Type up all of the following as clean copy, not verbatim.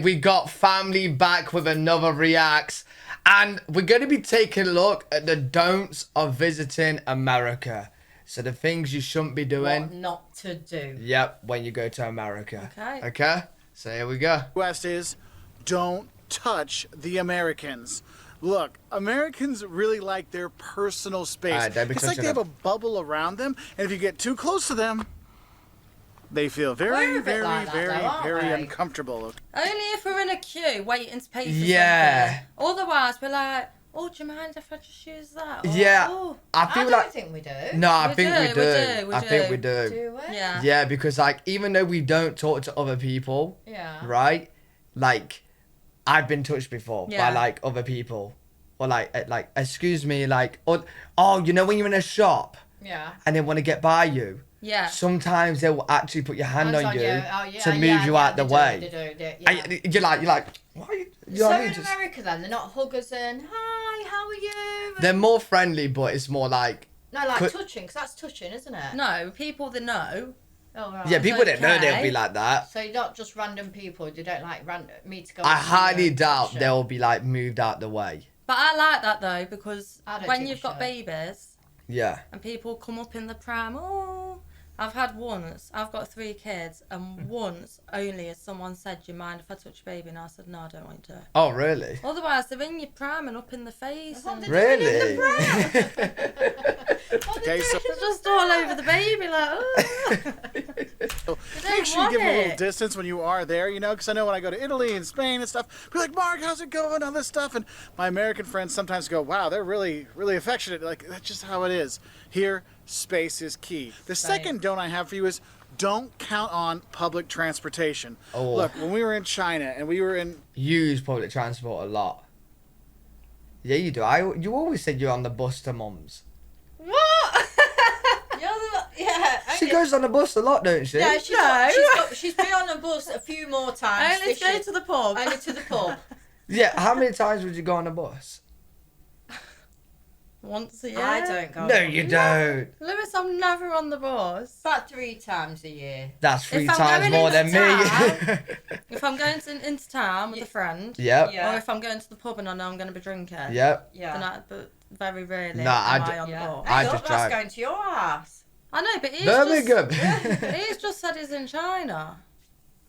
We got family back with another reacts, and we're going to be taking a look at the don'ts of visiting America. So the things you shouldn't be doing. What not to do. Yep, when you go to America. Okay. Okay? So here we go. West is don't touch the Americans. Look, Americans really like their personal space. Don't be It's like touching they have them. a bubble around them, and if you get too close to them, they feel We're very, a bit like that though, aren't very we? uncomfortable. Only if we're in a queue waiting to pay for Yeah. something. Otherwise, we're like, oh, do you mind if I just use that? Or, Yeah. Oh. I I feel don't like... think we do. No, I We think do, we we do. do, we I think do. we do. Do we? Yeah. Yeah, because like even though we don't talk to other people, Yeah. right? Like I've been touched before by Yeah. like other people, or like excuse me, like, or oh, you know when you're in a shop Yeah. and they want to get by you. Yeah. Sometimes they will actually put your hand Hands on you Oh, yeah, to move yeah, you yeah, out the they do, way. They do, yeah. And you're like, why? Are you know So what I mean? in Just- America then, they're not huggers and, hi, how are you? they're more friendly, but it's more like, No, like Could- touching, because that's touching, isn't it? No, people that know. Oh, right. yeah, people that know they'll okay. be like that. So you're not just random people, you don't like me to go I up to you highly and doubt touch them. they'll be like moved out the way. But I like that though, because I don't when think you've we got should. babies Yeah. and people come up in the pram, oh, I've had once, I've got 3 kids, and once only has someone said, do you mind if I touch your baby? And I said, no, I don't want you to. Oh, really? Otherwise, they're in your pram and up in the face. What And did they're Really? Okay, so just all over the baby, like, oh. make sure you give them a little it. distance when you are there, you know, because I know when I go to Italy and Spain and stuff, we're like, Mark, how's it going? All this stuff. And my American friends sometimes go, wow, they're really, really affectionate. Like, that's just how it is. Here, space is key. The second don't I have for you is don't count on public transportation. Oh. Look, when we were in China and we were in Use public transport a lot. Yeah, you do. You always said you're on the bus to mum's. What? You're the, yeah. She only- goes on the bus a lot, don't she? Yeah, No. she's been on the bus a few more times. Only to go to the pub. Only to the pub. Yeah, how many times would you go on a bus? Once a year. I don't go. No, you don't. Lewis, I'm never on the bus. About 3 times a year. That's 3 If I'm times going more into than town- me. If I'm going into town with a friend, Yep. Yeah. or if I'm going to the pub and I know I'm going to be drinking, Yep. Yeah. then but very rarely Nah, am I I on the Yeah. bus. I Hey, just look, drive. that's going to your house. I know, but he's Birmingham. just, he's just said he's in China.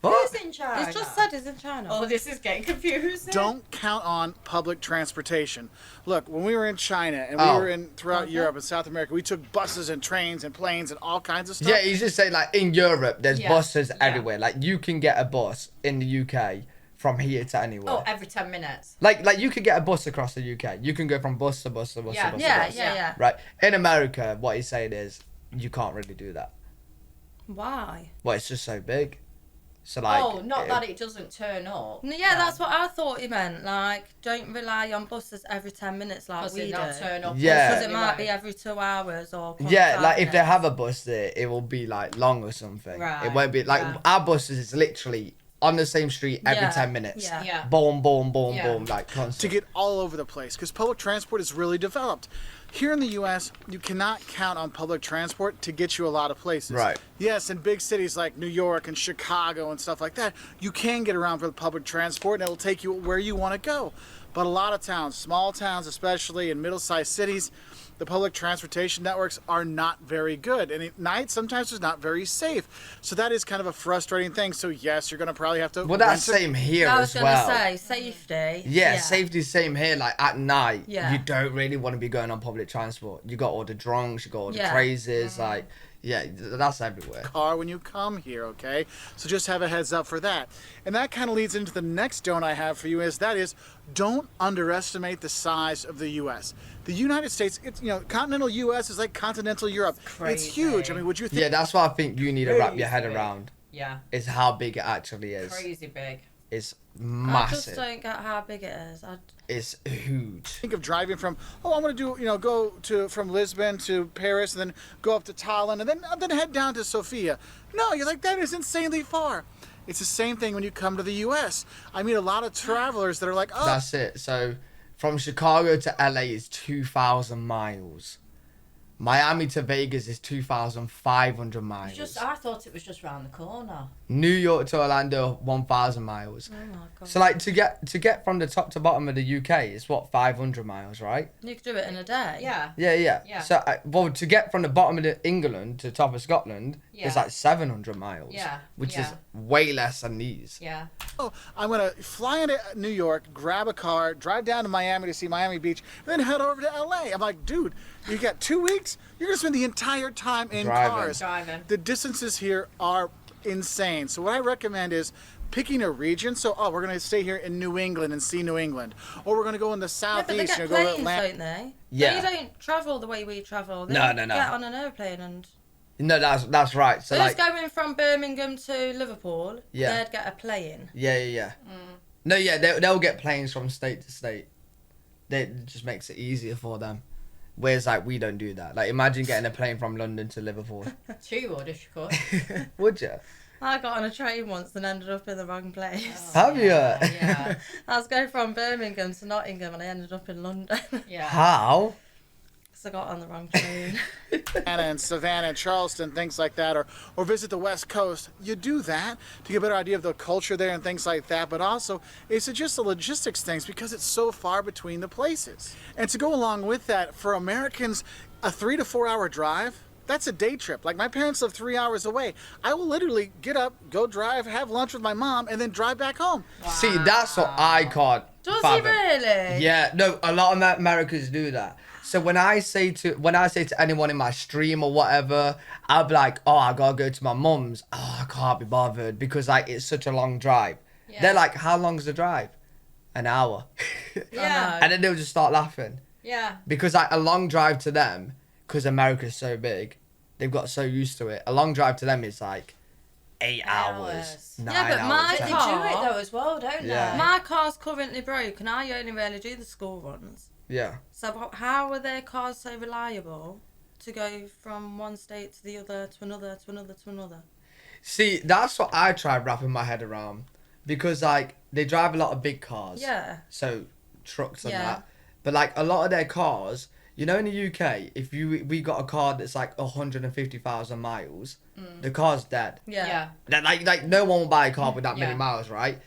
What? Who's in China? He's just said he's in China. Oh, this is getting confusing. don't count on public transportation. Look, when we were in China and we Oh. were in throughout Okay. Europe and South America, we took buses and trains and planes and all kinds of stuff. Yeah, he's just saying like in Europe, there's Yeah, buses yeah. everywhere. Like you can get a bus in the UK from here to anywhere. Oh, every 10 minutes. Like you could get a bus across the UK. You can go from bus to bus to bus Yeah. to bus yeah, to bus. yeah, yeah. Right. In America, what he's saying is you can't really do that. Why? Well, it's just so big. So like. Oh, not that it doesn't turn up. No, yeah, that's what I thought he meant. Like, don't rely on buses every 10 minutes like Because we they do. not turn up. Yeah. Because it might be anyway. every 2 hours or. Yeah, 45 like if they minutes. have a bus there, it will be like long or something. Right, It won't be like yeah. our buses is literally on the same street every Yeah, 10 minutes. yeah. Yeah. Boom, boom, boom, Yeah. boom, like To constant. get all over the place because public transport is really developed. Here in the U.S., you cannot count on public transport to get you a lot of places. Right. Yes, in big cities like New York and Chicago and stuff like that, you can get around with public transport and it'll take you where you want to go. But a lot of towns, small towns especially, and middle-sized cities, the public transportation networks are not very good. And at night, sometimes it's not very safe. So that is kind of a frustrating thing. So yes, you're going to probably have to Well, that's rent a- same here I was as going well. to say, safety. Yeah, safety's same here. Like at night, Yeah. you don't really want to be going on public transport. You got all the drunks, you got all the Yeah. crazies. Like, yeah, that's everywhere. car when you come here, okay? So just have a heads up for that. And that kind of leads into the next don't I have for you is don't underestimate the size of the U.S. The United States, it's, you know, continental U.S. is like continental Europe. It's crazy. huge. I mean, would you think? Yeah, that's what I think you need to wrap your head Crazy. around. Yeah. Is how big it actually is. Crazy big. It's I massive. just don't get how big it is. It's huge. Think of driving from, oh, I'm going to do, you know, go to from Lisbon to Paris and then go up to Tallinn and then head down to Sofia. No, you're like, that is insanely far. It's the same thing when you come to the U.S. I meet a lot of travelers that are like, oh, That's it. So from Chicago to LA is 2,000 miles. Miami to Vegas is 2,500 miles. I thought it was just round the corner. New York to Orlando, 1,000 miles. Oh my god. So like to get from the top to bottom of the UK, it's what 500 miles, right? You could do it in a day. Yeah. Yeah. Yeah. So well, to get from the bottom of England to the top of Scotland, it's Yeah. like 700 miles. Yeah, Which is yeah. way less than these. Yeah. Oh, I'm gonna fly into New York, grab a car, drive down to Miami to see Miami Beach, then head over to LA. I'm like, dude, you got 2 weeks? You're gonna spend the entire time in Driving. cars. Driving. The distances here are insane. So what I recommend is picking a region. So, oh, we're gonna stay here in New England and see New England, or we're gonna go in the Yeah, but they southeast get and go to planes, Atlanta. don't they? Yeah. They don't travel the way we travel. They No. get on an airplane and... No, that's right. So Those like, going from Birmingham to Liverpool, Yeah. they'd get a plane. yeah. No, yeah, they'll get planes from state to state. It just makes it easier for them. Whereas like we don't do that. Like imagine getting a plane from London to Liverpool. She would if she could. Would you? I got on a train once and ended up in the wrong place. Have you? Yeah. I was going from Birmingham to Nottingham and I ended up in London Yeah. How? because I got on the wrong train. And Savannah and Charleston, things like that, or visit the West Coast. You do that to get a better idea of the culture there and things like that, but also it's just the logistics things because it's so far between the places. And to go along with that, for Americans, a 3 to 4 hour drive, that's a day trip. Like my parents live 3 hours away. I will literally get up, go drive, have lunch with my mom, and then drive back home. See, that's what I can't Does he fathom. really? Yeah, no, a lot of Americans do that. So when I say to anyone in my stream or whatever, I'll be like, oh, I gotta go to my mum's. Oh, I can't be bothered because like it's such a long drive. Yeah. They're like, how long's the drive? An hour. Yeah. And then they'll just start laughing Yeah. because like a long drive to them, because America's so big, they've got so used to it. A long drive to them is like 8 hours, Hours. 9 Yeah, but hours. my But they 10. car- do it though as well, don't Yeah. they? My car's currently broke and I only really do the school runs. Yeah. So how are their cars so reliable to go from one state to the other, to another, to another, to another? See, that's what I tried wrapping my head around because like they drive a lot of big cars. Yeah. So trucks and Yeah. that. But like a lot of their cars, you know, in the UK, if we got a car that's like 150,000 miles, the car's dead. Yeah. That like no one will buy a car with that many Yeah. miles, right?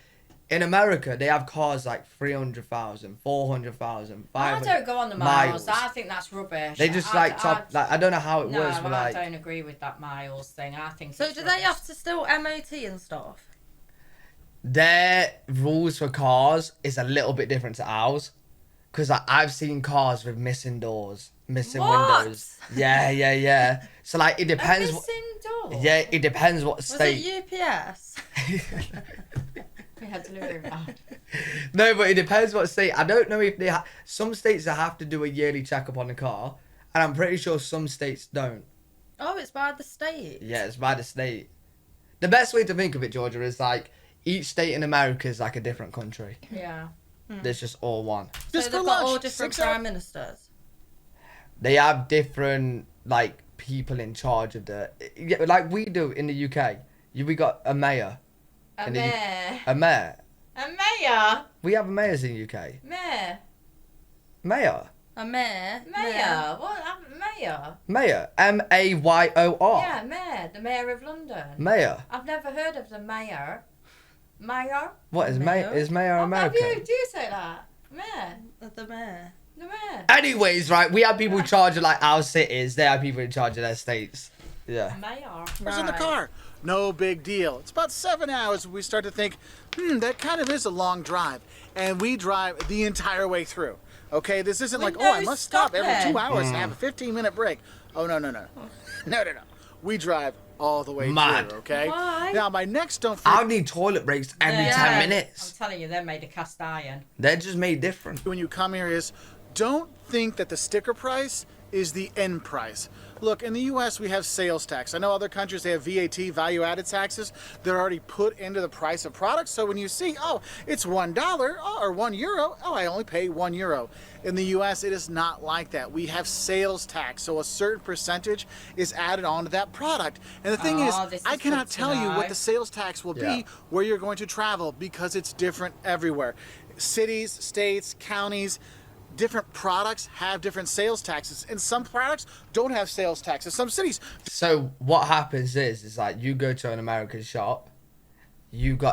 In America, they have cars like 300,000, 400,000, I 500. don't go on the miles. I think that's rubbish. They just like top. Like I don't know how it No, works, but I like don't agree with that miles thing. I think. So it's do rubbish. they have to still MOT and stuff? their rules for cars is a little bit different to ours. Because like, I've seen cars with missing doors, missing What? windows. Yeah. So like it A depends. missing door. Yeah, it depends what Was state. it UPS? We had delivery round. No, but it depends what state. I don't know if they some states they have to do a yearly checkup on the car, and I'm pretty sure some states don't. Oh, it's by the state. Yeah, it's by the state. The best way to think of it, Georgia, is like each state in America is like a different country. Yeah. There's just all one. Just so for they've got all lunch, different 6 hours. prime ministers. They have different like people in charge of the, yeah, like we do in the UK. We got a mayor. A And then you- mayor. A mayor. A mayor. We have mayors in the UK. Mayor. Mayor. A mayor. Mayor. What? Mayor. Mayor. Mayor. Yeah, mayor. The mayor of London. Mayor. I've never heard of the mayor. Mayor? What is Mayor? mayor? Is mayor Have American? you? Do you say that? Mayor. The mayor. The mayor. Anyways, right, we have people in charge of like our cities. They have people in charge of their states. Yeah. Mayor. Who's in the Right. car? No big deal. It's about 7 hours. We start to think, that kind of is a long drive. And we drive the entire way through. Okay, this isn't With like, I no must stop every stopping. 2 hours and have a 15-minute break. Oh, no. No. We drive all the way Mad. through, okay? Why? Now, my next don't forget, I'll need toilet breaks every Yeah. 10 I'm minutes. telling you, they're made of cast iron. They're just made different. when you come here is don't think that the sticker price is the end price. Look, in the US we have sales tax. I know other countries they have VAT, value added taxes. They're already put into the price of products. So when you see, it's $1 or €1, I only pay €1. In the US it is not like that. We have sales tax. So a certain percentage is added onto that product. And the thing Oh, is, this I is cannot good to tell you know. what the sales tax will Yeah. be where you're going to travel because it's different everywhere. Cities, states, counties, different products have different sales taxes, and some products don't have sales taxes. Some cities, So what happens is like you go to an American shop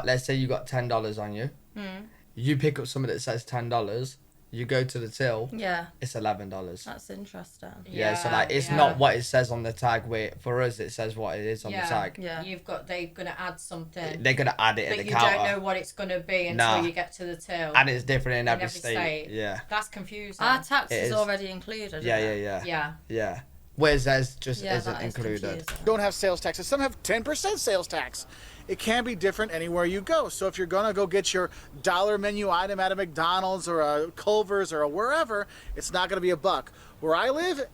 let's say you got $10 on you. You pick up something that says $10. You go to the till. Yeah, It's $11. that's interesting. Yeah, so like it's yeah. not what it says on the tag. For us, it says what it is on the tag. Yeah. They're gonna add something, They're gonna add it but at the you counter, don't know what it's gonna be until Nah. you get to the till. and it's different in every every state. state. Yeah, That's confusing. Our tax It is is. already included. yeah, isn't yeah, it? yeah, Yeah. yeah. Whereas theirs just Yeah, isn't that is included. confusing. Don't have sales taxes. Some have 10% sales tax. It can be different anywhere you go. So if you're gonna go get your dollar menu item at a McDonald's or a Culver's or a wherever, it's not gonna be $1. Where I live,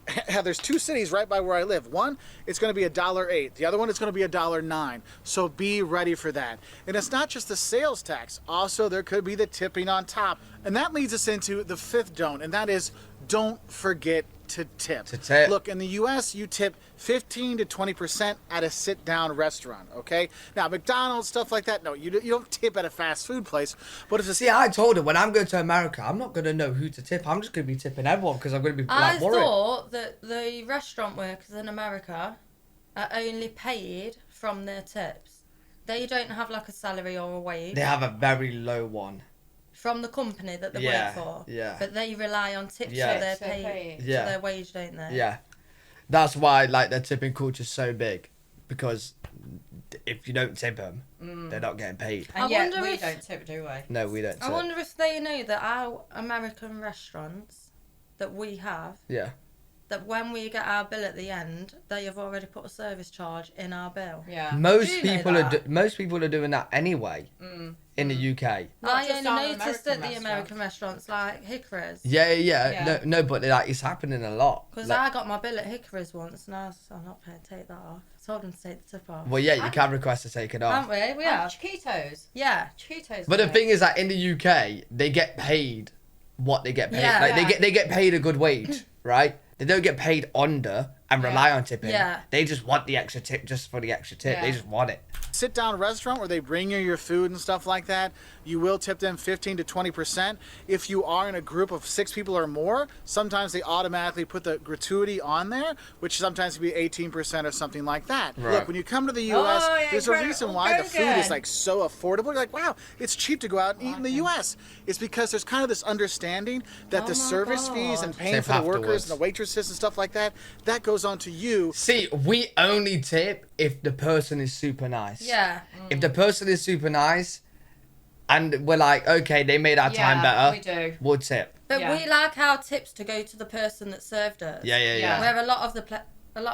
there's 2 cities right by where I live. One, it's gonna be $1.08. The other one is gonna be $1.09. So be ready for that. And it's not just the sales tax. Also, there could be the tipping on top. And that leads us into the 5th don't, and that is don't forget to tip. To tip. Look, in the U.S., you tip 15 to 20% at a sit-down restaurant. Okay. Now, McDonald's stuff like that. No, you don't tip at a fast food place. But if it's See, I told her when I'm going to America, I'm not gonna know who to tip. I'm just gonna be tipping everyone because I'm gonna be I like worried. thought that the restaurant workers in America are only paid from their tips. They don't have like a salary or a wage They have a very low one. from the company that they Yeah, work for. yeah. But they rely on tips Yeah. for their So they're pay, paid. Yeah. for their wage, don't they? Yeah, that's why like their tipping culture is so big, because if you don't tip them, they're not getting paid. And I yet wonder we if- don't tip, do we? No, we don't. I Tip. wonder if they know that our American restaurants that we have, Yeah. that when we get our bill at the end, they have already put a service charge in our bill. Yeah. Most Do you know people are that? most people are doing that anyway in the UK. Not I just only our noticed American at the American restaurants like Hickory's. Yeah. Yeah. No, but like it's happening a lot. Because Like, I got my bill at Hickory's once and I was I'm not paying to take that off. I told them to take the tip off. well, yeah, you can request to take it off. Haven't we? We Yeah. have. Chiquitos. Yeah. Chiquitos. But the do it. thing is that in the UK, they get paid what they get paid. Yeah. Like Yeah. they get paid a good wage, right? They don't get paid under and Yeah. rely on tipping. Yeah. They just want the extra tip just for the extra tip. They Yeah. just want it. sit-down restaurant where they bring you your food and stuff like that, you will tip them 15 to 20%. If you are in a group of 6 people or more, sometimes they automatically put the gratuity on there, which sometimes can be 18% or something like that. Right. Look, when you come to the U.S., Oh, yeah, there's a go- reason go why the food is again. like so affordable. You're like, wow, it's cheap to go out and eat in the U.S. It's because there's kind of this understanding that Oh the my service fees God. and paying Tip for the workers afterwards. and the waitresses and stuff like that, that goes on to you. See, we only tip if the person is super nice. Yeah. If the person is super nice, and we're like, okay, they made our time better, we do. we'll tip. But Yeah. we like our tips to go to the person that served us. Yeah. Yeah. Where a lot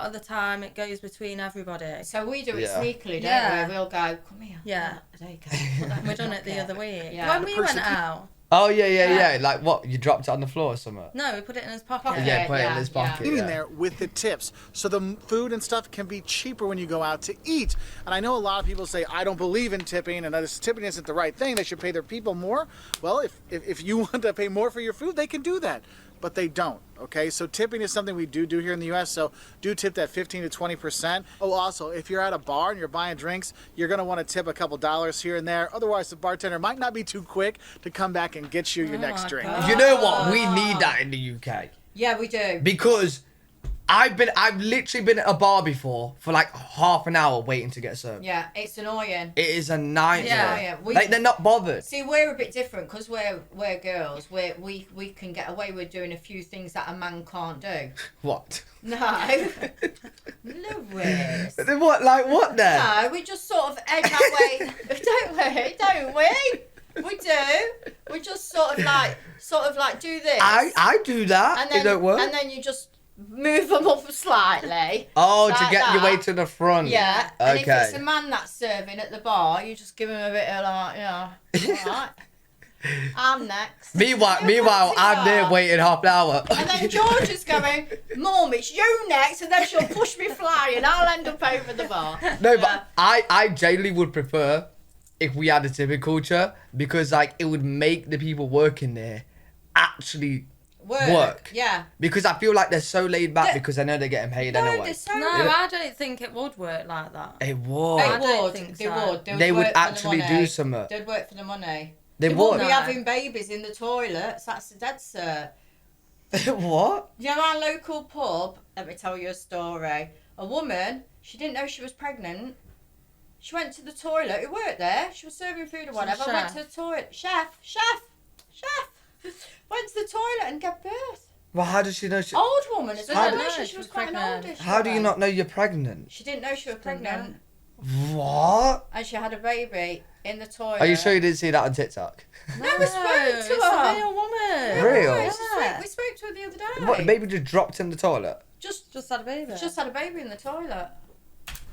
of the time it goes between everybody. So we do it Yeah. sneakily, don't Yeah. we? We'll go, come here. Yeah. There you go. Put that in We your done it the pocket. other week. Yeah. When The we person went keep- out. Oh yeah. Yeah. Like what? You dropped it on the floor or something? No, we put it in his pocket. Pocket. Yeah, put it in yeah, his yeah. pocket. Eating Yeah. there with the tips. So the food and stuff can be cheaper when you go out to eat. And I know a lot of people say, I don't believe in tipping and this tipping isn't the right thing. They should pay their people more. Well, if you want to pay more for your food, they can do that. But they don't, okay? So tipping is something we do here in the U.S., so do tip that 15 to 20%. Oh, also, if you're at a bar and you're buying drinks, you're going to want to tip a couple dollars here and there. Otherwise, the bartender might not be too quick to come back and get you your next my drink. God. You know what? We need that in the UK Yeah, we do. because I've literally been at a bar before for like half an hour waiting to get served. Yeah, it's annoying. It is a nightmare. Yeah. We- Like they're not bothered. See, we're a bit different because we're girls. We can get away with doing a few things that a man can't do. What? No, Lewis. What? Like what then? No, we just sort of edge our way, don't we? We do. We just sort of like do this. I do that. and then, it don't work. And then you just move them up slightly. Oh, to like get your way that. to the front. Yeah. And if it's Okay. a man that's serving at the bar, you just give him a bit of like, all right. I'm next. Meanwhile, You I'm there are. waiting half an hour. And then George is going, Mum, it's you next, and then she'll push me flying. I'll end up over the bar. No, Yeah. but I genuinely would prefer if we had a tipping culture because like it would make the people working there actually work. Yeah. because I feel like they're so laid back The- because I know they're getting paid No, anyway. they're so No, I don't think it would work like that. It would. I They don't would. think They so. would. They would work for the actually money. do something. They'd work for the money. They They wouldn't would. be No. having babies in the toilets. That's a dead cert. What? You know our local pub? Let me tell you a story. A woman, she didn't know she was pregnant. She went to the toilet. Who worked there? She was serving food or whatever. Went to the toilet. Chef. Went to the toilet and gave birth. Well, how does she know she... Old woman as well. didn't She, know she she was was quite an pregnant. oldish How do you woman. not know you're pregnant? She didn't know she was Didn't pregnant. What? And she had a baby in the toilet. Are you sure you didn't see that on TikTok? No, we spoke to it's her. a real woman. Real? Yeah. We spoke to her the other day. What, the baby just dropped in the toilet? Just Just had a baby. had a baby in the toilet.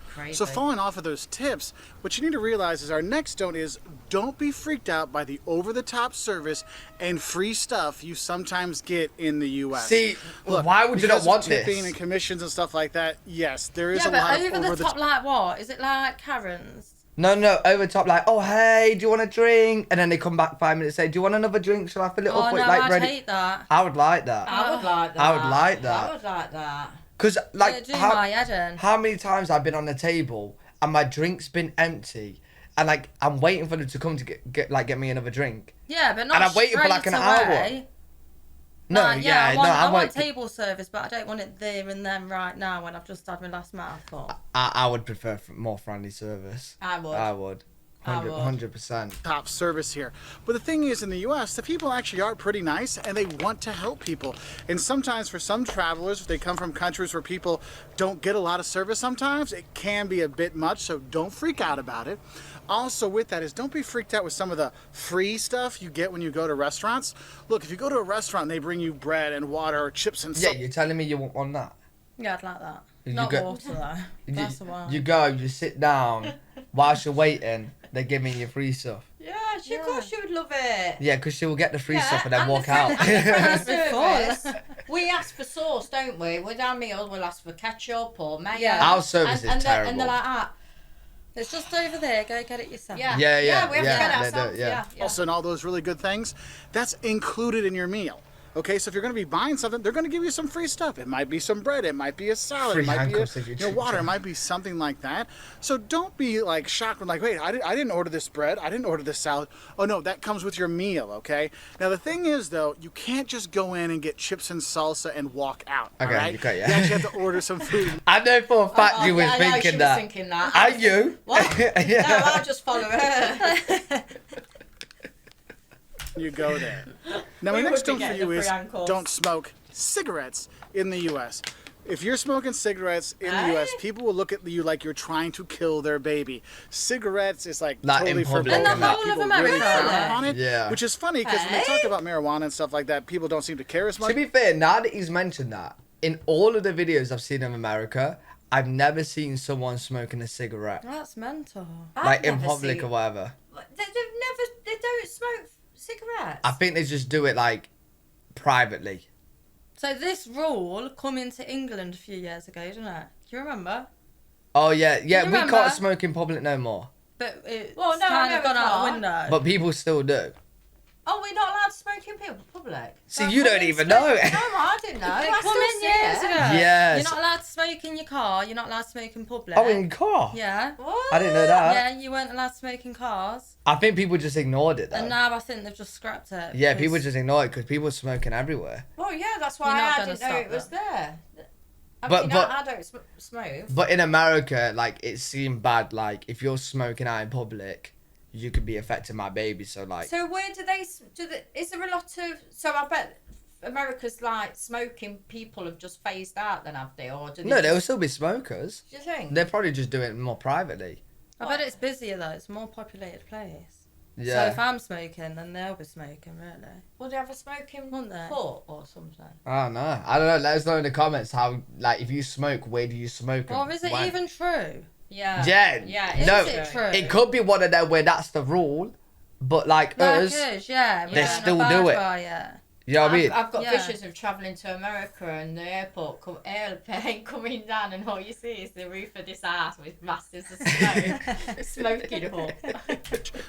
Crazy. So following off of those tips, what you need to realize is our next don't is don't be freaked out by the over-the-top service and free stuff you sometimes get in the U.S. See, Look, why would you not because of want tipping this? and commissions and stuff like that? Yes, there is yeah, a lot but of over the top, like what? Is it like Karen's? No, over top, like, oh, hey, do you want a drink? And then they come back 5 minutes, say, do you want another drink? Shall I fill it Oh up no, with, like, I'd ready? hate that. I would like that. I would like that. I would like that. I would like that. Because, like, Do my head in. how many times I've been on the table and my drink's been empty and, like, I'm waiting for them to come to get me another drink. Yeah, but not And I'm waiting for, like, an straight hour. away. No, Like, yeah, I I'm want like, table service, but I don't want it there and then right now when I've just had my last mouthful. I would prefer more friendly service. I would. I would. I would. 100%. top service here. But the thing is, in the U.S., the people actually are pretty nice and they want to help people. And sometimes for some travelers, if they come from countries where people don't get a lot of service sometimes, it can be a bit much, so don't freak out about it. Also with that is don't be freaked out with some of the free stuff you get when you go to restaurants. Look, if you go to a restaurant and they bring you bread and water or chips and Yeah, stuff. you're telling me you want that? Yeah, I'd like that. You Not go- water though. That's the one. You go, you sit down, whilst you're waiting, they're giving you free stuff. Yeah, of course she would love it. Yeah, because she will get the free Yeah, stuff and then and walk the out. That's before. service. We ask for sauce, don't we? With our meal, we'll ask for ketchup or mayo. Yeah. Our service is terrible. And they're like, ah, It's just over there. Go get it yourself. yeah. Yeah, we have yeah, to get they ourselves. do, yeah. Also, and all those really good things, that's included in your meal. Okay, so if you're going to be buying something, they're going to give you some free stuff. It might be some bread, it might be a salad, Free it might be handcuffs if you a, water, it might be something like that. So don't be like shocked when like, wait, I didn't order this bread, I didn't order this salad. Oh no, that comes with your meal, okay? Now the thing is though, you can't just go in and get chips and salsa and walk out. Okay, all right? you can't, yeah. You actually have to order some food. I know for a fact you was I know, she thinking was that. thinking that. Are you? What? Yeah. No, I'll just follow her. You go there. Now, my We next would don't be for getting you the is free ankles. don't smoke cigarettes in the U.S. If you're smoking cigarettes in the Aye. U.S., people will look at you like you're trying to kill their baby. Cigarettes is like Like in totally public forbidden. In the whole of People America, really frown yeah. on it, Yeah. which is funny because when they talk about marijuana and stuff like that, people don't seem to care as much. To be fair, now that he's mentioned that, in all of the videos I've seen of America, I've never seen someone smoking a cigarette. That's mental. Like in public or whatever. They don't smoke cigarettes. I think they just do it like privately. So this rule come into England a few years ago, didn't it? Do you remember? Oh yeah, yeah, you we remember? can't smoke in public no more. But it's Well, no, I kind know of we gone out the can't. window. But people still do. Oh, we're not allowed to smoke in public. See, you don't even know. No, I didn't know. They I come still in see years it. ago. Yes. You're not allowed to smoke in your car. You're not allowed to smoke in public. Oh, in car? Yeah. What? I didn't know that. Yeah, you weren't allowed to smoke in cars. I think people just ignored it though. And now I think they've just scrapped it. Yeah, because- people just ignore it because people are smoking everywhere. Well, yeah, that's You're why not I gonna didn't know stop it was it. there. I But- mean, but- I don't smoke. But in America, like, it seemed bad. Like, if you're smoking out in public, you could be affecting my baby. So, like, So where do they? Is there a lot of? So I bet America's like smoking people have just phased out. Then have they, or do they? no, just, there will still be smokers. Do you think? They're probably just doing it more privately. I bet it's busier though. It's a more populated place. So Yeah. if I'm smoking, then they'll be smoking, really. Will they have a smoking Wouldn't they? port or something? I don't know. I don't know. Let us know in the comments how, like, if you smoke, where do you smoke? and Or is it when? even true? Yeah. Yeah. Yeah. No, Is it true? it could be one of them where that's the rule, but like us, Us, yeah. they we're still not do bad it. by it. you know what I mean? I've got Yeah. visions of travelling to America and the airplane coming down and all you see is the roof of this house with masses of smoke, smoking up.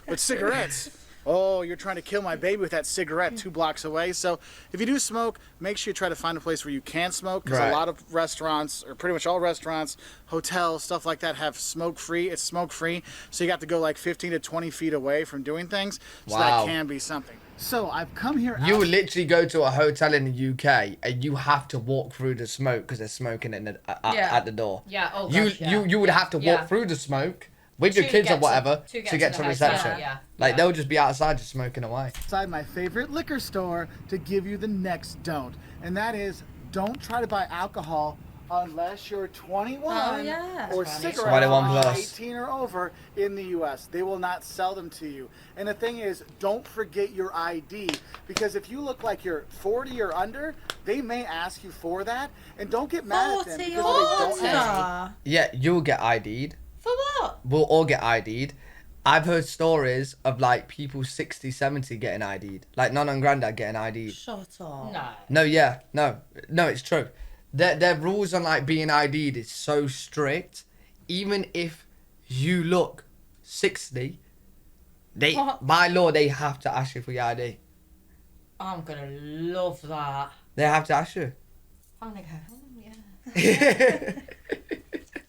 But cigarettes. Oh, you're trying to kill my baby with that cigarette 2 blocks away. So if you do smoke, make sure you try to find a place where you can smoke because Right. a lot of restaurants, or pretty much all restaurants, hotels, stuff like that have smoke free. It's smoke free. So you got to go like 15 to 20 feet away from doing things. So Wow. that can be something. So I've come here. You out- would literally go to a hotel in the UK and you have to walk through the smoke because they're smoking in Yeah. at the door. Yeah, oh You gosh, yeah. you would have to walk Yeah. through the smoke with your To kids or get to- whatever to get to get to to the reception. hotel, yeah. Like Yeah. they'll just be outside just smoking away. Inside my favorite liquor store to give you the next don't, and that is don't try to buy alcohol unless you're 21 Oh, yeah. or Right. cigarettes 21 are plus. 18 or over in the U.S. They will not sell them to you. And the thing is, don't forget your ID, because if you look like you're 40 or under, they may ask you for that. And don't get mad at them 40 because or they don't ask. under. Yeah, you'll get ID'd. For what? We'll all get ID'd. I've heard stories of like people 60, 70 getting ID'd. Like Nana and Grandad getting ID'd. Shut up. No. No, yeah, no, it's true. Their rules on like being ID'd is so strict. Even if you look 60, they What? by law they have to ask you for your ID. I'm gonna love that. They have to ask you. I'm gonna go, oh yeah.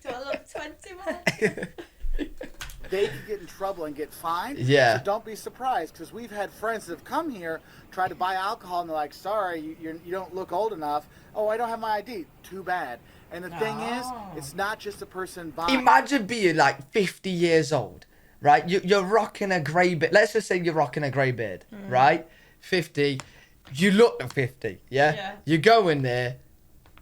Do I look 21? They could get in trouble and get fined. Yeah. So don't be surprised, because we've had friends that have come here, tried to buy alcohol, and they're like, sorry, you don't look old enough. Oh, I don't have my ID. Too bad. And the thing is, Oh. it's not just the person buying. Imagine being like 50 years old, right? You're rocking a grey beard. Let's just say you're rocking a grey beard, right? 50. You look at 50, yeah? Yeah. You go in there.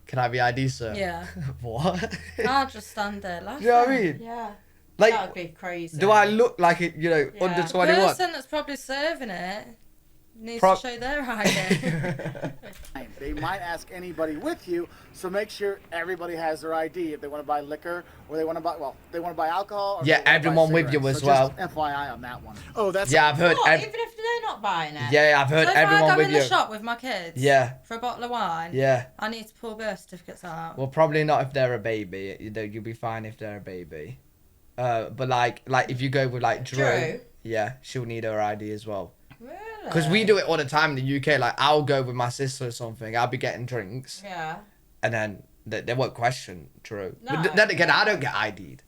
Can I have your ID, sir? Yeah. What? I'll just stand there laughing. You know what I mean? Yeah. Like, That would be crazy. do I look like it, Yeah. under The 21? person that's probably serving it needs Prob- to show their ID. They might ask anybody with you, so make sure everybody has their ID if they want to buy liquor or they want to buy alcohol. Or Yeah, they wanna buy everyone with you cigarettes. as So well. Just FYI on that one. Oh, that's Yeah, I've heard. What? Even if they're not buying it? Yeah, I've So heard if everyone I go with in you. the shop with my kids Yeah. for a bottle of wine, Yeah. I need to pull birth certificates out. Well, probably not if they're a baby. You'll be fine if they're a baby. But like if you go with like Drew, yeah, she'll need her ID as well. Really? Because we do it all the time in the UK. Like I'll go with my sister or something. I'll be getting drinks, Yeah. and then they won't question Drew. No, But then again, no. I don't get ID'd.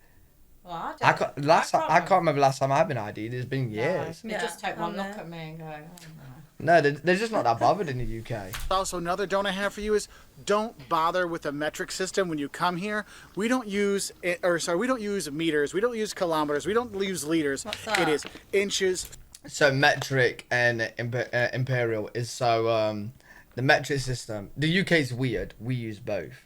Well, I don't. I can't, last no time, I can't problem. remember last time I've been ID'd. It's been No. years. They Yeah, just take one I look know. at me and go, oh, No, they're just not that bothered in the UK. Also, another don't I have for you is don't bother with a metric system when you come here. We don't use we don't use meters, we don't use kilometers, we don't use liters. What's that? It is inches. So metric and imperial is so the metric system. The UK is weird. We use both,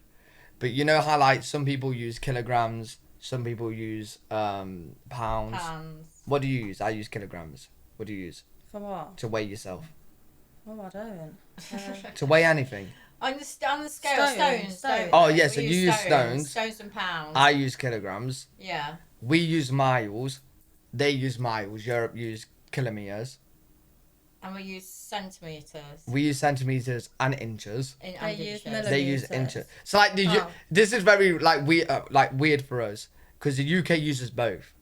but you know how like some people use kilograms, some people use pounds. Pounds. What do you use? I use kilograms. What do you use For what? to weigh yourself? Oh, I don't. To weigh anything? On the scale of Stones. stones. Oh, don't we? yeah, so We you use stones. Stones and pounds. I use kilograms. Yeah. We use miles. They use miles. Europe use kilometers. And we use centimetres. We use centimeters and inches. In They and use inches. They use Millimeters. inches. So like Oh. this is very like weird for us because the UK uses both.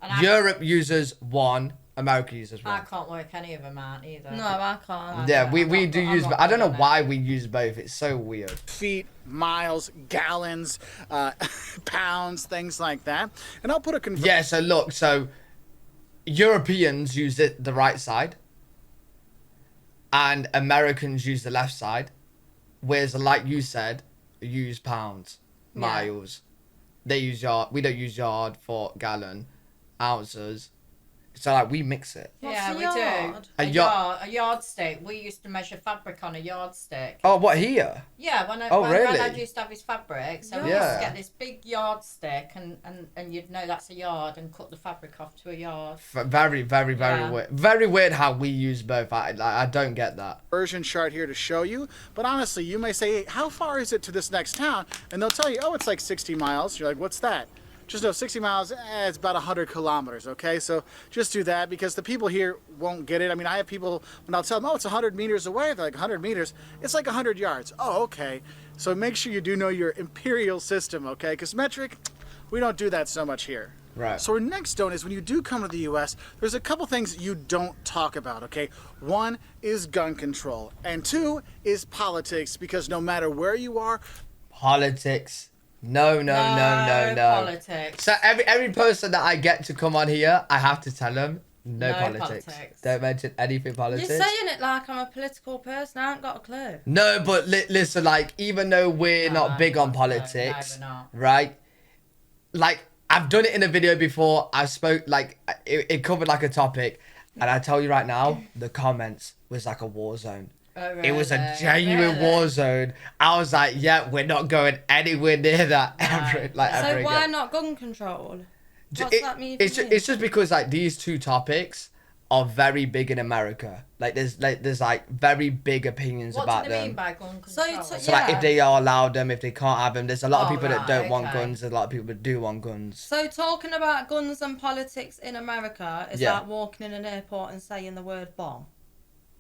And I, Europe uses one. America uses I one. can't work any of them out either. No, I can't. Yeah, I'm we not- do I'm use. not But I don't know good on why we use both. It's so weird. Feet, miles, gallons, pounds, things like that. And I'll put a Yeah. So look. So Europeans use it the right side, and Americans use the left side. Whereas, like you said, use pounds, Yeah. miles. They use yard. We don't use yard for gallon, ounces. So like we mix it. What's Yeah, a we yard? do. A A yard- yard, a yardstick. We used to measure fabric on a yardstick. Oh, what here? Yeah, when Oh, when really? Grandad used to have his fabric, so we used Yeah. to get this big yardstick, and you'd know that's a yard, and cut the fabric off to a yard. Very, very, very Yeah. weird. Very weird how we use both. I don't get that. version chart here to show you. But honestly, you may say, hey, how far is it to this next town? And they'll tell you, oh, it's like 60 miles. You're like, what's that? Just know 60 miles, it's about 100 kilometers, okay? So just do that because the people here won't get it. I mean, I have people, when I'll tell them, oh, it's 100 meters away, they're like, 100 meters? It's like 100 yards. Oh, okay. So make sure you do know your imperial system, okay? Because metric, we don't do that so much here. Right. So our next don't is when you do come to the U.S., there's a couple things you don't talk about, okay? One is gun control, and two is politics, because no matter where you are, Politics. No. Politics. So every person that I get to come on here, I have to tell them no, No politics. politics. Don't mention anything politics. You're saying it like I'm a political person. I ain't got a clue. No, but listen, like even though we're No, not big on no, politics, no, we're not. right? Like I've done it in a video before. I spoke like it covered like a topic, and I tell you right now, the comments was like a war zone. Oh, It was a really? genuine Really? war zone. I was like, yeah, we're not going anywhere near that ever, like So ever why again. not gun control? What's It- that mean? it's just because like these two topics are very big in America. Like there's very big opinions What about do they them. mean by gun So control? it's- So like Yeah. if they are allowed them, if they can't have them, there's a lot of Oh, people that right, don't want okay. guns. There's a lot of people that do want guns. So talking about guns and politics in America is Yeah. like walking in an airport and saying the word bomb.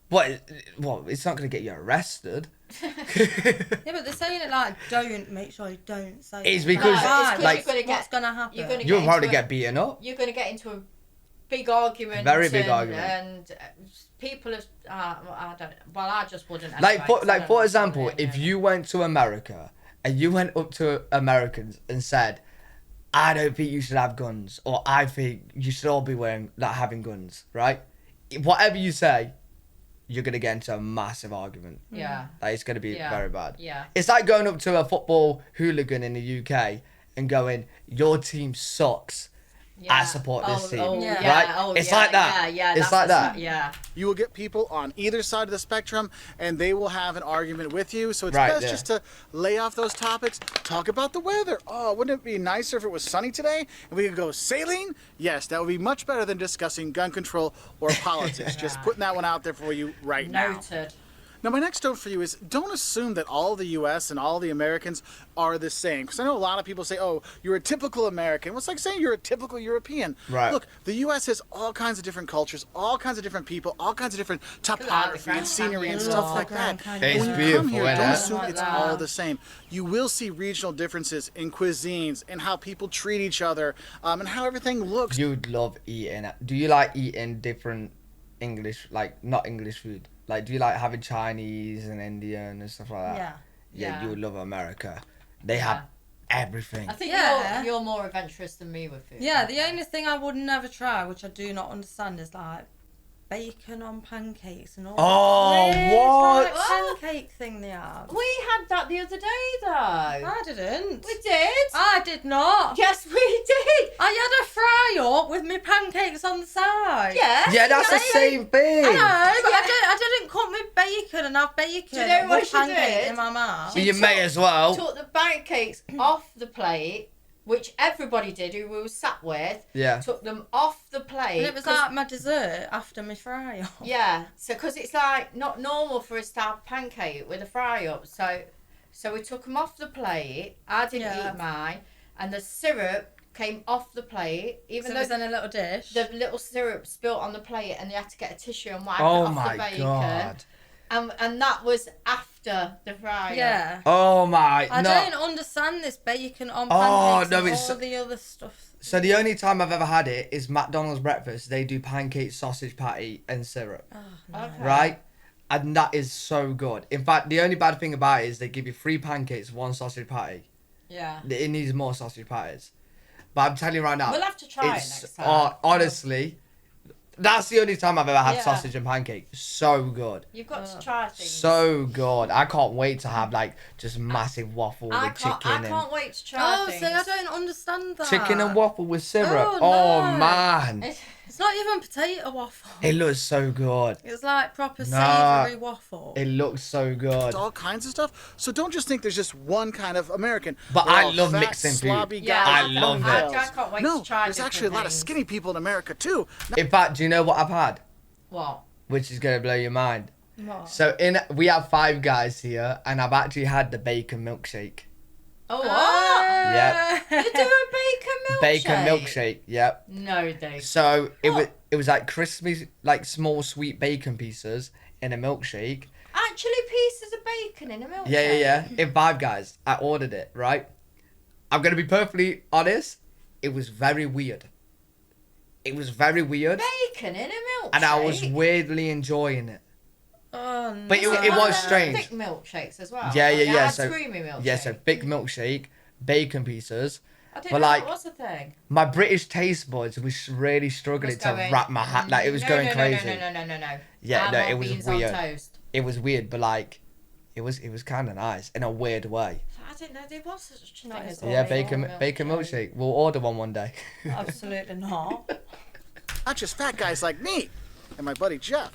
What? Well, it's not gonna get you arrested. Yeah, but they're saying it like, don't, make sure you don't say It's it. because, Why? like- you're gonna get, What's going to happen? you're gonna You'll get probably into a- get beaten up. You're going to get into a big argument. Very big and, argument. And people have. I don't. Well, I just wouldn't. Like anyway, for 'cause I don't for know example, something, if yeah. you went to America and you went up to Americans and said, "I don't think you should have guns," or "I think you should all be having guns," right? Whatever you say, you're gonna get into a massive argument. Yeah. Like it's gonna be Yeah. very bad. Yeah. It's like going up to a football hooligan in the UK and going, "Your team sucks. I support this team." Yeah. Right? Oh, It's yeah, like that. Yeah, It's that's like the that. Yeah. You will get people on either side of the spectrum, and they will have an argument with you. So it's Right, best yeah. just to lay off those topics. Talk about the weather. Oh, wouldn't it be nicer if it was sunny today and we could go sailing? Yes, that would be much better than discussing gun control or politics. Just putting that one out there for you right now. Noted. Now, my next note for you is don't assume that all the U.S. and all the Americans are the same. Because I know a lot of people say, oh, you're a typical American. Well, it's like saying you're a typical European. Right. Look, the U.S. has all kinds of different cultures, all kinds of different people, all kinds of different topography and scenery and stuff Oh, like that. Grand It's When you come beautiful, here, isn't don't it? assume it's Yeah. all the same. You will see regional differences in cuisines and how people treat each other and how everything looks. You'd love eating. Do you like eating different English, like not English food? Like, do you like having Chinese and Indian and stuff like that? Yeah. Yeah, Yeah. you would love America. They have everything. I think Yeah. you're more adventurous than me with food. Yeah, the only thing I would never try, which I do not understand, is like bacon on pancakes and all Oh, that weird, what? like, What? pancake thing they have. We had that the other day, though. I didn't. We did. I did not. Yes, we did. I had a fry up with my pancakes on the side. Yes. Yeah, that's the Yeah. same thing. I know, but I didn't cut my bacon and have bacon Do you know what with she pancake did? in my mouth. You may as well. Took the pancakes off the plate, which everybody did who we were sat with. Yeah. Took them off the plate. And it was 'cause- like my dessert after my fry up. Yeah, so because it's like not normal for us to have pancake with a fry up, so we took them off the plate. I didn't Yeah. eat mine, and the syrup came off the plate, So even it was though in a little dish. the little syrup spilt on the plate, and they had to get a tissue and wipe it Oh off my the bacon. god. And that was after the fry. Up. yeah. Oh my. I no. don't understand this bacon on Oh, pancakes no, and it's- all the other stuff. So the only time I've ever had it is McDonald's breakfast. They do pancake, sausage patty, and syrup. Oh, no. Okay. Right? And that is so good. In fact, the only bad thing about it is they give you 3 pancakes, 1 sausage patty. Yeah. It needs more sausage patties. But I'm telling you right now, We'll have to try it it's next time. honestly, that's the only time I've ever had Yeah. sausage and pancake. So good. You've got to try things. So good. I can't wait to have like just massive waffle I with can't. chicken I can't wait to try Oh, things. see, I don't understand that. chicken and waffle with syrup. Oh, Oh, no. man. It's not even potato waffle. It looks so good. It's like proper Nah. savoury waffle. It looks so good. It's all kinds of stuff. So don't just think there's just one kind of American. But We're I all love fat, mixing food. slobby Yeah, guys I with love ponytails. it. I can't wait No, to try there's actually a lot of things. skinny people in America too. In fact, do you know what I've had? What? Which is going to blow your mind. What? So we have 5 guys here, and I've actually had the bacon milkshake. Oh, what? Yep. You do a bacon milkshake? Bacon milkshake, yep. No, dude. So What? it was like crispy, like small sweet bacon pieces in a milkshake. Actually, pieces of bacon in a milkshake. Yeah. In 5 Guys, I ordered it, right? I'm gonna be perfectly honest. It was very weird. It was very weird, Bacon in a milkshake. and I was weirdly enjoying it. Oh, no. But it One was of them strange. Thick milkshakes as well. Yeah. Like, I had So creamy milkshake. yeah, so thick milkshake, bacon pieces. I didn't but know like- that was a thing. My British taste buds was really struggling Was to going- wrap my hat. Like it was no, going no, crazy. No. Yeah, I'm no, on it was beans weird. On toast. It was weird, but like, It was kind of nice in a weird way. I didn't know there was such a thing No, as Oh, Yeah, yeah. bacon milkshake. We'll order one day. Absolutely not. Not just fat guys like me and my buddy Jeff.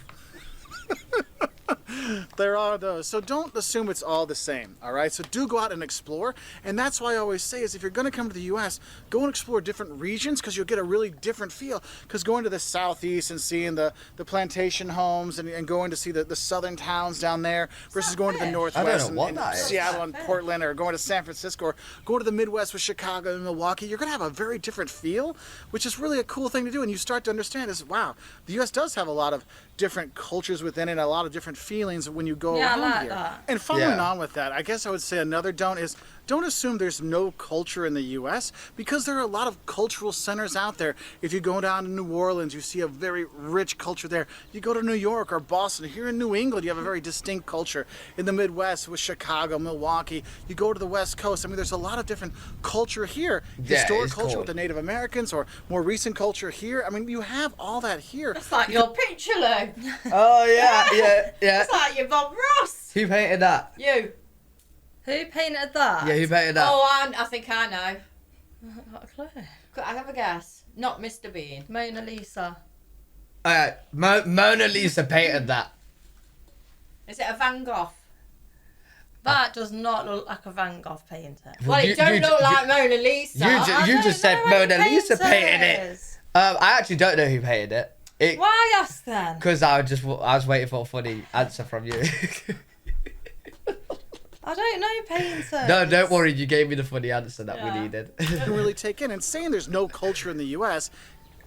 There are those. So don't assume it's all the same, all right? So do go out and explore. And that's why I always say is if you're going to come to the U.S., go and explore different regions because you'll get a really different feel. Because going to the southeast and seeing the plantation homes and going to see the southern towns down there versus going to the fish? northwest what and that is. Seattle and Fish. Portland or going to San Francisco or going to the Midwest with Chicago and Milwaukee, you're going to have a very different feel, which is really a cool thing to do. And you start to understand is, wow, the U.S. does have a lot of different cultures within it, a lot of different feelings when you go Yeah, I around like here. that. And following Yeah. on with that, I guess I would say another don't assume there's no culture in the U.S. because there are a lot of cultural centers out there. If you go down to New Orleans, you see a very rich culture there. You go to New York or Boston, here in New England, you have a very distinct culture. In the Midwest with Chicago, Milwaukee, you go to the West Coast. I mean, there's a lot of different culture here. Yeah, Historic it's culture cool. with the Native Americans or more recent culture here. I mean, you have all that here. It's like your picture, Lou. Oh yeah, yeah. It's like your Bob Ross. Who painted that? You. Who painted that? Yeah, who painted that? Oh, I think I know. Not a clue. Could I have a guess? Not Mr. Bean. Mona Lisa. Mona Lisa painted that. Is it a Van Gogh? That does not look like a Van Gogh painter. Well, You- it don't you- look you- like Mona Lisa. you ju- I you don't just said know any Mona Lisa painted it. painters. I actually don't know who painted it. Why ask then? Because I was waiting for a funny answer from you. I don't know painters. No, don't worry. You gave me the funny answer that we Yeah. needed. Can really take in. And saying there's no culture in the U.S.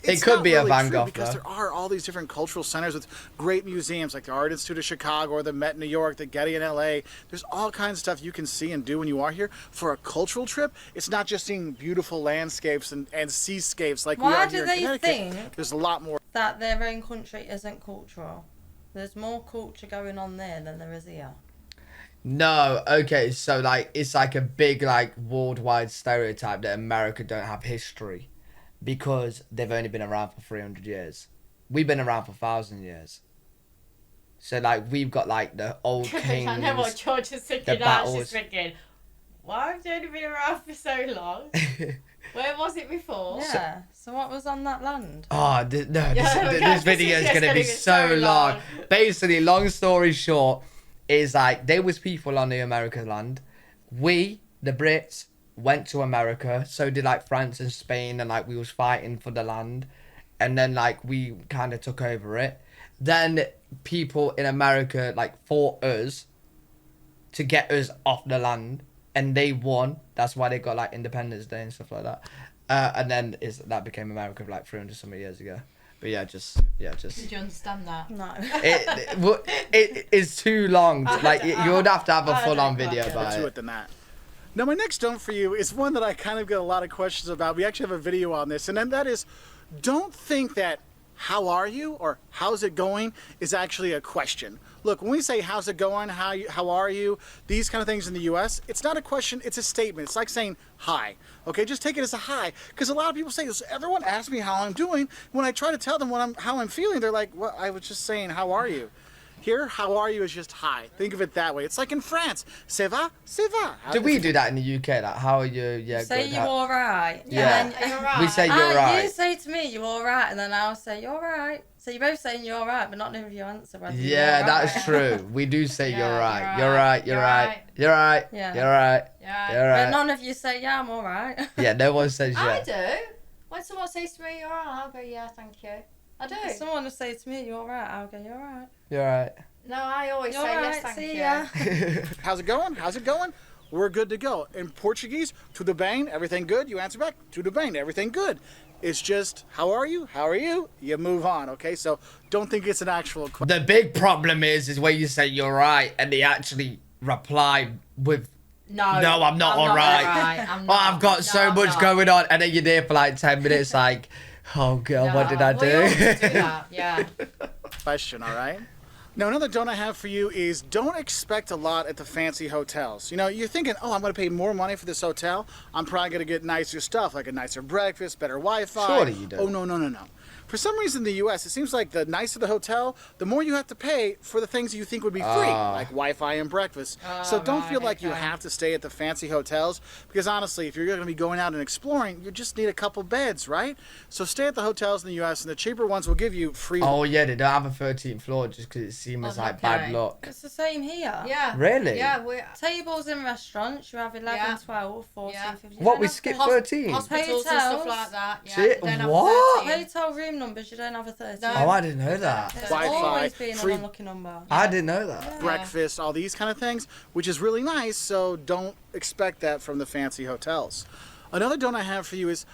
It it's could not be a really Van true Gogh, because though. there are all these different cultural centers with great museums like the Art Institute of Chicago or the Met in New York, the Getty in L.A. There's all kinds of stuff you can see and do when you are here. For a cultural trip, it's not just seeing beautiful landscapes and seascapes like we Why are do here in they Connecticut. think- There's a lot more. That their own country isn't cultural. There's more culture going on there than there is here. No, okay, so like it's like a big like worldwide stereotype that America don't have history because they've only been around for 300 years. We've been around for 1,000 years. So like we've got like the old kings. I know what George is thinking now. battles. She's thinking, why have you only been around for so long? Where was it before? Yeah. So what was on that land? Oh, Yeah, this video is gonna be so long. Basically, long story short, is like there was people on the American land. We, the Brits, went to America. So did like France and Spain, and like we was fighting for the land, and then like we kind of took over it. Then people in America like fought us to get us off the land, and they won. That's why they got like Independence Day and stuff like that. And then that became America like 300 something years ago. But yeah, just Did you understand that? No. it is too long. Like you would have to have a I full on don't video like about To it. it than that. Now, my next don't for you is one that I kind of get a lot of questions about. We actually have a video on this, and then that is, don't think that how are you or how's it going is actually a question. Look, when we say how's it going, how are you, these kind of things in the U.S., it's not a question, it's a statement. It's like saying hi. Okay, just take it as a hi, because a lot of people say this. Everyone asks me how I'm doing. When I try to tell them how I'm feeling, they're like, "Well, I was just saying how are you." Here, how are you is just hi. Think of it that way. It's like in France, ça va, ça va. Do we do that in the UK? Like, how are you? Yeah, Say good. you How- alright. Yeah. And then, You're right. We say you're You right. say to me you're alright, and then I'll say you're alright. So you're both saying you're alright, but not knowing if you answer whether you're Yeah, alright. that's true. We do say Yeah, you're right. you're You're right. right. You're You're right. right. You're right. Yeah. You're right. Yeah. You're But right. none of you say yeah, I'm alright. Yeah, no one says I yeah. do. When someone says to me, you're alright, I'll go, yeah, thank you. I do. If someone will say to me you're alright, I'll go you're alright. You're right. No, I always You're say alright. yes, thank See you. ya. How's it going? How's it going? We're good to go. In Portuguese, tudo bem, everything good. You answer back, tudo bem, everything good. It's just, how are you? How are you? You move on, okay? So don't think it's an actual question. The big problem is when you say you're right and they actually reply with, No, No, I'm not alright. I'm oh, not. I've got No, so I'm much not. going on, and then you're there for like 10 minutes, like, oh god, what did I We do? always do that, yeah. Question, all right? Now, another don't I have for you is don't expect a lot at the fancy hotels. You know, you're thinking, oh, I'm going to pay more money for this hotel. I'm probably going to get nicer stuff, like a nicer breakfast, better Wi-Fi. Surely you don't. Oh, no. For some reason in the U.S., it seems like the nicer the hotel, the more you have to pay for the things you think would be free, like Wi-Fi and breakfast. So don't feel like you have to stay at the fancy hotels, because honestly, if you're going to be going out and exploring, you just need a couple beds, right? So stay at the hotels in the U.S., and the cheaper ones will give you free. Oh yeah, they don't have a 13th floor just because it seems like bad okay. luck. It's the same here. Yeah. Really? Yeah, we. Tables in restaurants, you have 11, Yeah. 12, 14, Yeah. 15. What, You we don't skip have 13? Hospitals and stuff Hotels. like that. Yeah. Shit, you don't have what? 13. Hotel room numbers, you don't have a 13. No. Oh, I didn't know that. There's Wi-Fi, always been free- an unlucky number. I didn't know that. breakfast, all these kind of things, which is really nice, so don't expect that from the fancy hotels. Another don't I have for you is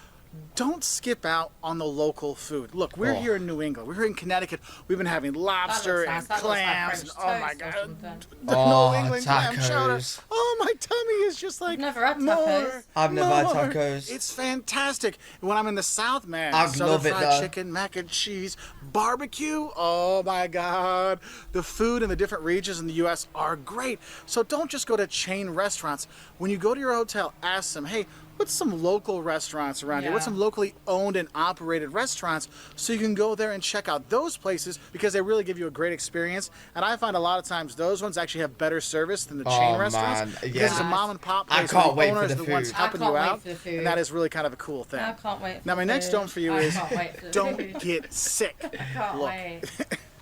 don't skip out on the local food. Look, we're here in New England. We're here in Connecticut. We've been having lobster and clams. And, oh my God. The Oh, New England clam chowder. tacos. Oh, my tummy is just like Never had more, tacos. I've never had more. tacos. It's fantastic. When I'm in the South, man, I Southern love it, fried though. chicken, mac and cheese, barbecue. Oh my God. The food in the different regions in the U.S. are great. So don't just go to chain restaurants. When you go to your hotel, ask them, hey, what's some local restaurants around here? What's Yeah. some locally owned and operated restaurants, so you can go there and check out those places, because they really give you a great experience. And I find a lot of times those ones actually have better service than the chain Oh, restaurants, man, because yeah. it's a mom and pop I place. can't and the wait for owners the are the ones food. helping I can't you wait out, for the food. and that is really kind of a cool thing. I can't wait for Now, my the next food. don't for you I is can't wait for the don't food. get sick. Can't Look, wait.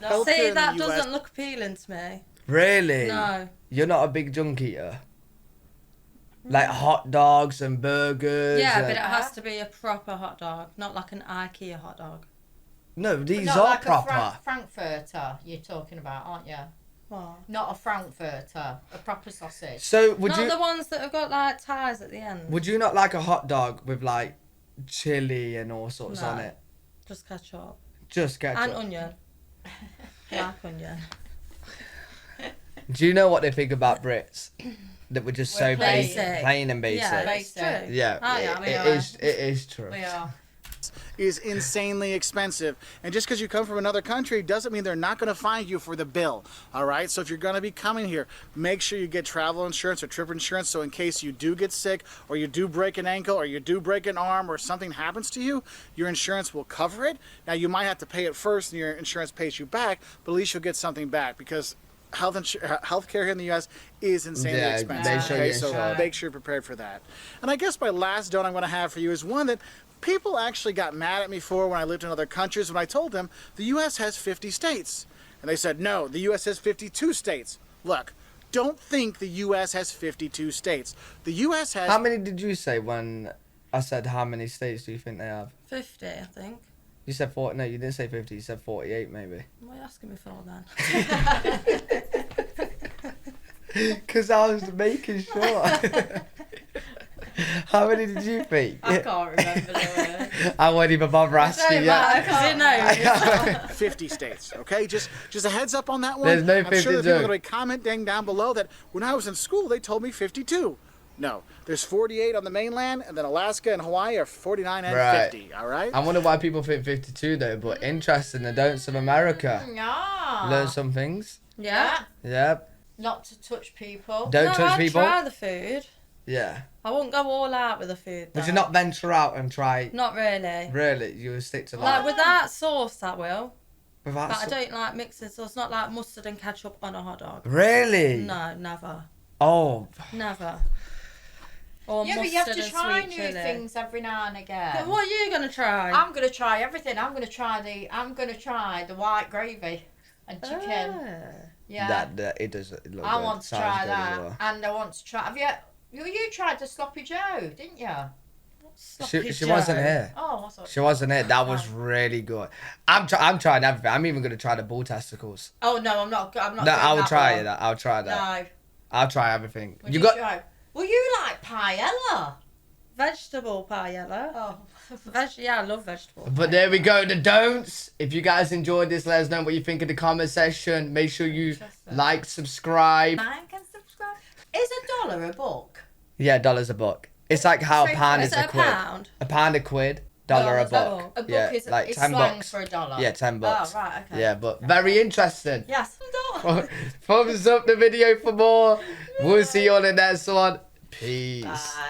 healthcare See, in that the US doesn't look appealing to me. Really? No. You're not a big junk eater? Like hot dogs and burgers? Yeah, and... but it has to be a proper hot dog, not like an IKEA hot dog. No, these Not are like proper. a Frankfurter you're talking about, aren't you? What? Not a Frankfurter, a proper sausage. So would Not you the ones that have got like ties at the end. would you not like a hot dog with like chili and all sorts No. on it? Just ketchup. Just ketchup. And onion. Black onion. Do you know what they think about Brits? That we're just We're so basic, basic. plain and basic. Yeah, Yeah, it's true. Oh, yeah, we are. it is true. We are. is insanely expensive. And just because you come from another country doesn't mean they're not going to find you for the bill. All right. So if you're going to be coming here, make sure you get travel insurance or trip insurance. So in case you do get sick, or you do break an ankle, or you do break an arm, or something happens to you, your insurance will cover it. Now you might have to pay it first and your insurance pays you back, but at least you'll get something back, because healthcare here in the U.S. is insanely Yeah, expensive. they show you Okay, so insurance. make sure you're prepared for that. And I guess my last don't I'm going to have for you is one that people actually got mad at me for when I lived in other countries, when I told them the U.S. has 50 states. And they said, no, the U.S. has 52 states. Look, don't think the U.S. has 52 states. The U.S. has... How many did you say when I said how many states do you think they have? 50, I think. You said 40. No, you didn't say 50. You said 48 maybe. What are you asking me for then? Because I was making sure. How many did you think? I can't remember the word. I won't even bother asking Don't you. matter, 'cause you know. 50 states, okay? Just a heads up on that one. There's no I'm sure 52. that people are going to be commenting down below that when I was in school, they told me 52. No, there's 48 on the mainland, and then Alaska and Hawaii are 49 and Right. 50, all right? I wonder why people think 52 though, but interesting, the don'ts of America. Yeah. Learn some things. Yeah. Yep. Not to touch people. Don't No, touch I'd people. try the food. Yeah. I won't go all out with the food. Would though. you not venture out and try? Not really. Really, you would stick to Like like. with that sauce, I will. Without But I so- don't like mixing sauce. Not like mustard and ketchup on a hot dog. Really? No, never. Oh. Never. Or Yeah, but you have mustard to and try sweet new chilli. things every now and again. Yeah, what are you gonna try? I'm gonna try everything. I'm gonna try the white gravy and chicken. Ah. Yeah. That it does look I good. want to Sounds try good as that, well. and I want to try. Have you tried the sloppy Joe, didn't you? Sloppy She Joe. wasn't here. Oh, I thought She wasn't here. That was really good. I'm trying everything. I'm even gonna try the bull testicles. Oh no, I'm not. I'm not. No, doing I'll that try one. that. I'll try that. No. I'll try everything. Would You got. try? Well, you like paella. Vegetable paella. Oh. Yeah, I love vegetable. But there we go, the don'ts. If you guys enjoyed this, let us know what you think in the comment section. Make sure you Interesting. like, subscribe. Like and subscribe. Is $1 a book? Yeah, $1 a book. It's like how a So pound Is is it a a quid. pound? A pound a quid, dollar a $1 book. A book Yeah, is like it's 10 slang bucks. for $1. Yeah, 10 bucks. Oh right, okay. Yeah, but very interesting. Yes, $1. Thumbs up the video for more. We'll see you on the next one. Peace. Bye.